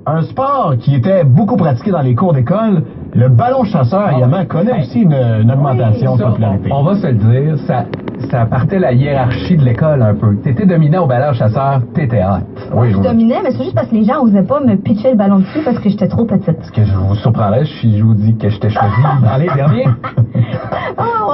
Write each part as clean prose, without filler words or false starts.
un sport qui était beaucoup pratiqué dans les cours d'école, le ballon chasseur également connaît aussi une augmentation de popularité. On va se le dire, ça partait la hiérarchie de l'école un peu. T'étais dominant au ballon chasseur, t'étais hot. Oui, je dominais, mais c'est juste parce que les gens n'osaient pas me pitcher le ballon dessus parce que j'étais trop petite. Ce que je vous surprendrais si je vous dis que je t'ai choisi dans les derniers.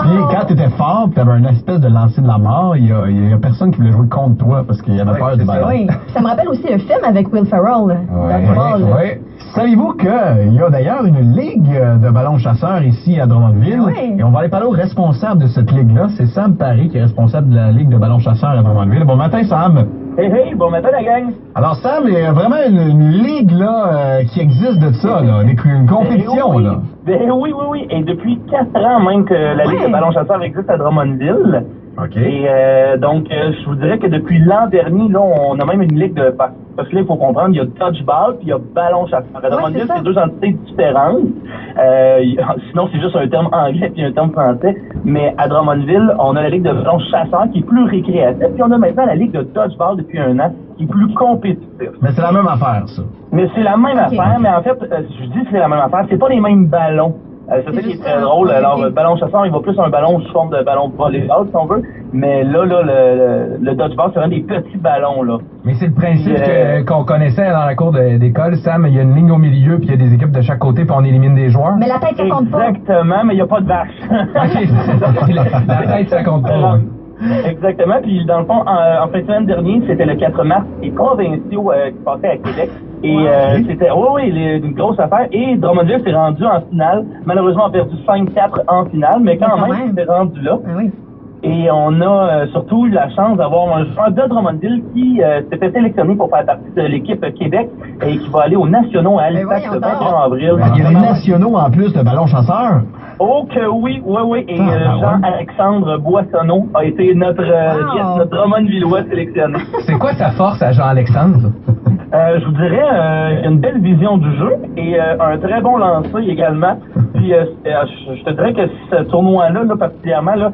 Puis quand t'étais fort, pis t'avais une espèce de lancer de la mort, il y a personne qui voulait jouer contre toi parce qu'il y avait peur du ballon. Oui, ça me rappelle aussi un film avec Will Ferrell. Oui. Savez-vous qu'il y a d'ailleurs une ligue de ballons chasseurs ici à Drummondville? Oui. Et on va aller parler au responsable de cette ligue-là. C'est Sam Paré qui est responsable de la ligue de ballons chasseurs à Drummondville. Bon matin, Sam. Hey, bon matin la gang! Alors Sam, il y a vraiment une ligue là qui existe de ça, là, une compétition. Là. Oui. Et depuis 4 ans même que la ligue de ballons chasseurs existe à Drummondville. OK. Et donc, je vous dirais que depuis l'an dernier, là, on a même une ligue de... Parce que là, il faut comprendre, il y a dodgeball puis il y a ballon chasseur. À Drummondville, c'est 2 entités différentes. Sinon, c'est juste un terme anglais puis un terme français. Mais à Drummondville, on a la ligue de ballon chasseur qui est plus récréative. Puis on a maintenant la ligue de dodgeball depuis 1 an qui est plus compétitive. Mais c'est la même affaire, ça. Mais c'est la même affaire, mais en fait, je dis que c'est la même affaire, c'est pas les mêmes ballons. C'est ça qui est très drôle. Alors, le ballon chasseur, il va plus un ballon sous forme de ballon volleyball, si on veut. Mais là, le dodgeball, c'est vraiment des petits ballons, là. Mais c'est le principe qu'on connaissait dans la cour d'école, Sam. Il y a une ligne au milieu, puis il y a des équipes de chaque côté, puis on élimine des joueurs. Mais la tête, ça compte pas. Exactement, mais il n'y a pas de vache. La tête, ça compte pas. Exactement. Puis, dans le fond, en fin de semaine dernière, c'était le 4 mars, les provinciaux qui passaient à Québec. Et c'était une grosse affaire. Et Drummondville s'est rendu en finale. Malheureusement, on a perdu 5-4 en finale, mais quand même, on s'est rendu là. Oui. Et on a surtout eu la chance d'avoir un joueur de Drummondville qui s'est fait sélectionner pour faire partie de l'équipe Québec et qui va aller aux Nationaux à Halifax le 21 avril. Il y a des nationaux en plus de ballon chasseur. Oh que oui. Et Jean-Alexandre Boissonneau a été notre Drummondvillois sélectionné. C'est quoi sa force à Jean-Alexandre? Je vous dirais une belle vision du jeu et un très bon lancer également. Puis je te dirais que ce tournoi-là, particulièrement, là,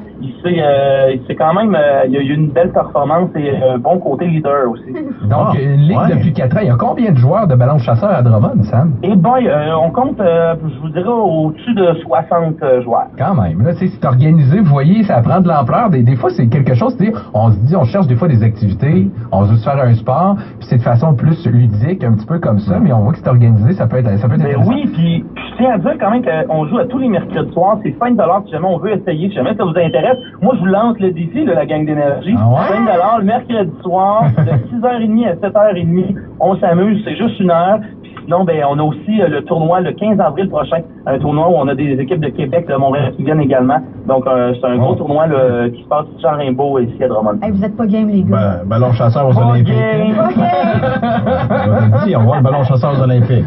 c'est quand même, il y a eu une belle performance et un bon côté leader aussi. Donc, une ligue depuis 4 ans. Il y a combien de joueurs de ballon chasseur à Drummond, Sam? Eh bien, on compte, je vous dirais, au-dessus de 60 joueurs. Quand même. Là, c'est organisé, vous voyez, ça prend de l'ampleur. Des fois, c'est quelque chose, on se dit, on cherche des fois des activités, on veut se faire un sport, puis c'est de façon plus ludique, un petit peu comme ça, mais on voit que c'est organisé, ça peut être intéressant. Oui, puis je tiens à dire quand même qu'on joue à tous les mercredis soirs, c'est 5 $ si jamais on veut essayer, si jamais ça vous intéresse. Moi, je vous lance le défi, la gang d'énergie. 5 $ le mercredi soir, de 6h30 à 7h30, on s'amuse, c'est juste 1 heure. Sinon, on a aussi le tournoi le 15 avril prochain, un tournoi où on a des équipes de Québec, de Montréal qui viennent également. Donc, c'est un gros tournoi qui se passe sur Rimbaud ici à Drummond. Hey, vous êtes pas game, les gars. Ballon chasseur aux Olympiques. On voit le ballon chasseur aux Olympiques.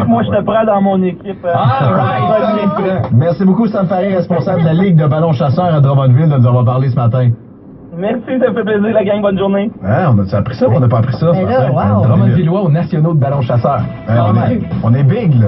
Moi, je te prends dans mon équipe. Merci beaucoup, Sam Paré, responsable de la Ligue de ballon chasseur à Drummondville, de nous avoir parlé ce matin. Merci, ça me fait plaisir, la gang. Bonne journée. On a appris ça ou on n'a pas appris ça? Mais là, wow. Drummondvillois aux nationaux de ballon chasseur. On est big, là.